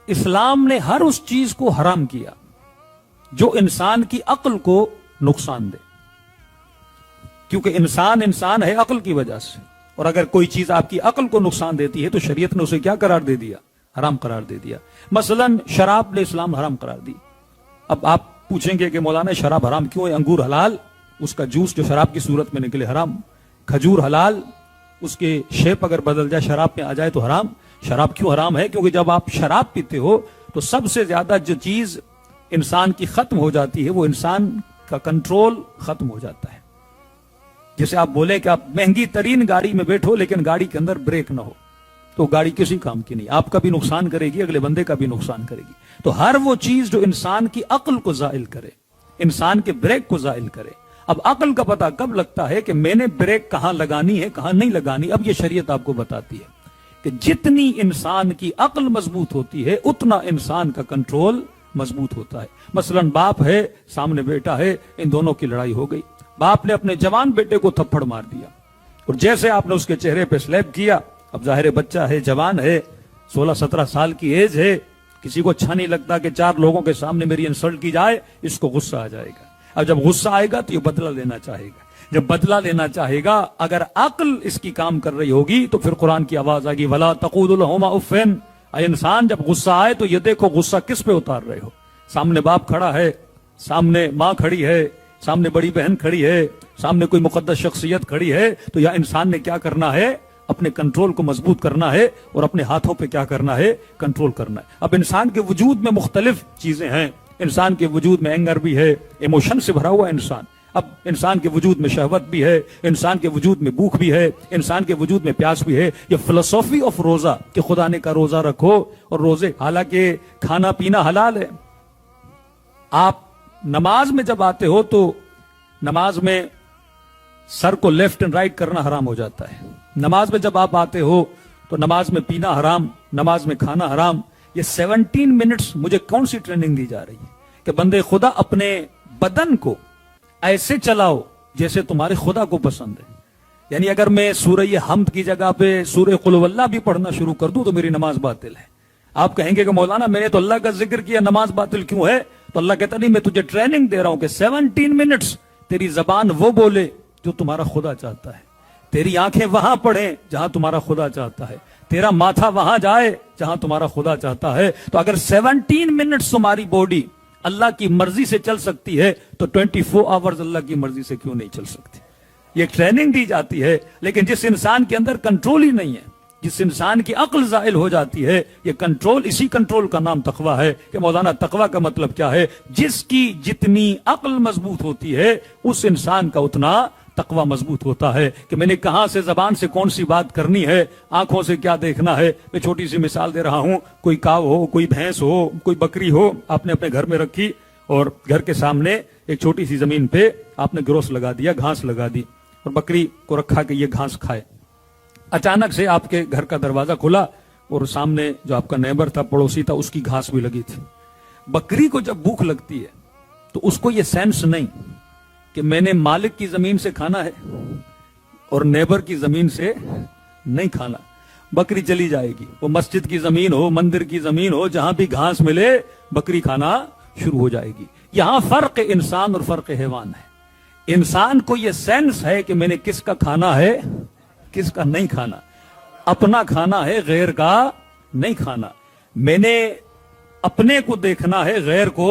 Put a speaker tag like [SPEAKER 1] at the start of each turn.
[SPEAKER 1] اسلام نے ہر اس چیز کو حرام کیا جو انسان کی عقل کو نقصان دے، کیونکہ انسان ہے عقل کی وجہ سے، اور اگر کوئی چیز آپ کی عقل کو نقصان دیتی ہے تو شریعت نے اسے کیا قرار دے دیا؟ حرام قرار دے دیا۔ مثلا شراب نے اسلام حرام قرار دی۔ اب آپ پوچھیں گے کہ مولانا شراب حرام کیوں ہے؟ انگور حلال، اس کا جوس جو شراب کی صورت میں نکلے حرام، کھجور حلال، اس کے شیپ اگر بدل جائے شراب میں آ جائے تو حرام۔ شراب کیوں حرام ہے؟ کیونکہ جب آپ شراب پیتے ہو تو سب سے زیادہ جو چیز انسان کی ختم ہو جاتی ہے وہ انسان کا کنٹرول ختم ہو جاتا ہے۔ جیسے آپ بولے کہ آپ مہنگی ترین گاڑی میں بیٹھو لیکن گاڑی کے اندر بریک نہ ہو تو گاڑی کسی کام کی نہیں، آپ کا بھی نقصان کرے گی، اگلے بندے کا بھی نقصان کرے گی۔ تو ہر وہ چیز جو انسان کی عقل کو زائل کرے، انسان کے بریک کو زائل کرے۔ اب عقل کا پتہ کب لگتا ہے کہ میں نے بریک کہاں لگانی ہے کہاں نہیں لگانی؟ اب یہ شریعت آپ کو بتاتی ہے کہ جتنی انسان کی عقل مضبوط ہوتی ہے اتنا انسان کا کنٹرول مضبوط ہوتا ہے۔ مثلا باپ ہے، سامنے بیٹا ہے، ان دونوں کی لڑائی ہو گئی، باپ نے اپنے جوان بیٹے کو تھپڑ مار دیا، اور جیسے آپ نے اس کے چہرے پہ سلیپ کیا، اب ظاہر بچہ ہے، جوان ہے، 16-17 سال کی ایج ہے، کسی کو اچھا نہیں لگتا کہ 4 لوگوں کے سامنے میری انسلٹ کی جائے، اس کو غصہ آ جائے گا۔ اب جب غصہ آئے گا تو یہ بدلہ لینا چاہے گا، جب بدلہ لینا چاہے گا اگر عقل اس کی کام کر رہی ہوگی تو پھر قرآن کی آواز آئے گی وَلَا تَقُولُوا لَهُمَا اُفٍّ۔ اے انسان جب غصہ آئے تو یہ دیکھو غصہ کس پہ اتار رہے ہو۔ سامنے باپ کھڑا ہے، سامنے ماں کھڑی ہے، سامنے بڑی بہن کھڑی ہے، سامنے کوئی مقدس شخصیت کھڑی ہے، تو یا انسان نے کیا کرنا ہے؟ اپنے کنٹرول کو مضبوط کرنا ہے، اور اپنے ہاتھوں پہ کیا کرنا ہے؟ کنٹرول کرنا ہے۔ اب انسان کے وجود میں مختلف چیزیں ہیں، انسان کے وجود میں اینگر بھی ہے، ایموشن سے بھرا ہوا انسان۔ اب انسان کے وجود میں شہوت بھی ہے، انسان کے وجود میں بھوک بھی ہے، انسان کے وجود میں پیاس بھی ہے۔ یہ فلسفی آف روزہ کہ خدا نے کہا روزہ رکھو، اور روزے حالانکہ کھانا پینا حلال ہے۔ آپ نماز میں جب آتے ہو تو نماز میں سر کو لیفٹ اینڈ رائٹ کرنا حرام ہو جاتا ہے۔ نماز میں جب آپ آتے ہو تو نماز میں پینا حرام، نماز میں کھانا حرام۔ یہ 17 منٹس مجھے کون سی ٹریننگ دی جا رہی ہے کہ بندے خدا اپنے بدن کو ایسے چلاؤ جیسے تمہارے خدا کو پسند ہے۔ یعنی اگر میں سورہ حمد کی جگہ پہ سورہ قل هو اللہ بھی پڑھنا شروع کر دوں تو میری نماز باطل ہے۔ آپ کہیں گے کہ مولانا میں نے تو اللہ کا ذکر کیا، نماز باطل کیوں ہے؟ تو اللہ کہتا نہیں، میں تجھے ٹریننگ دے رہا ہوں کہ 17 منٹس تیری زبان وہ بولے جو تمہارا خدا چاہتا ہے، تیری آنکھیں وہاں پڑھیں جہاں تمہارا خدا چاہتا ہے، تیرا ماتھا وہاں جائے جہاں تمہارا خدا چاہتا ہے۔ تو اگر 17 منٹس تمہاری باڈی اللہ کی مرضی سے چل سکتی ہے تو 24 آورز اللہ کی مرضی سے کیوں نہیں چل سکتی؟ یہ ٹریننگ دی جاتی ہے۔ لیکن جس انسان کے اندر کنٹرول ہی نہیں ہے، جس انسان کی عقل زائل ہو جاتی ہے، یہ کنٹرول، اسی کنٹرول کا نام تقویٰ ہے۔ کہ مولانا تقویٰ کا مطلب کیا ہے؟ جس کی جتنی عقل مضبوط ہوتی ہے اس انسان کا اتنا تقویٰ مضبوط ہوتا ہے کہ میں نے کہاں سے زبان سے کون سی بات کرنی ہے، آنکھوں سے کیا دیکھنا ہے۔ میں چھوٹی سی مثال دے رہا ہوں، کوئی کاؤ ہو، کوئی بھینس ہو، کوئی بکری ہو، آپ نے اپنے گھر میں رکھی اور گھر کے سامنے ایک چھوٹی سی زمین پہ آپ نے گروس لگا دیا، گھاس لگا دی، اور بکری کو رکھا کہ یہ گھاس کھائے۔ اچانک سے آپ کے گھر کا دروازہ کھلا اور سامنے جو آپ کا نیبر تھا، پڑوسی تھا، اس کی گھاس بھی لگی تھی۔ بکری کو جب بھوک لگتی ہے تو اس کو یہ سینس نہیں کہ میں نے مالک کی زمین سے کھانا ہے اور نیبر کی زمین سے نہیں کھانا۔ بکری چلی جائے گی، وہ مسجد کی زمین ہو، مندر کی زمین ہو، جہاں بھی گھاس ملے بکری کھانا شروع ہو جائے گی۔ یہاں فرق انسان اور فرق حیوان ہے۔ انسان کو یہ سینس ہے کہ میں نے کس کا کھانا ہے، کس کا نہیں کھانا، اپنا کھانا ہے، غیر کا نہیں کھانا۔ میں نے اپنے کو دیکھنا ہے، غیر کو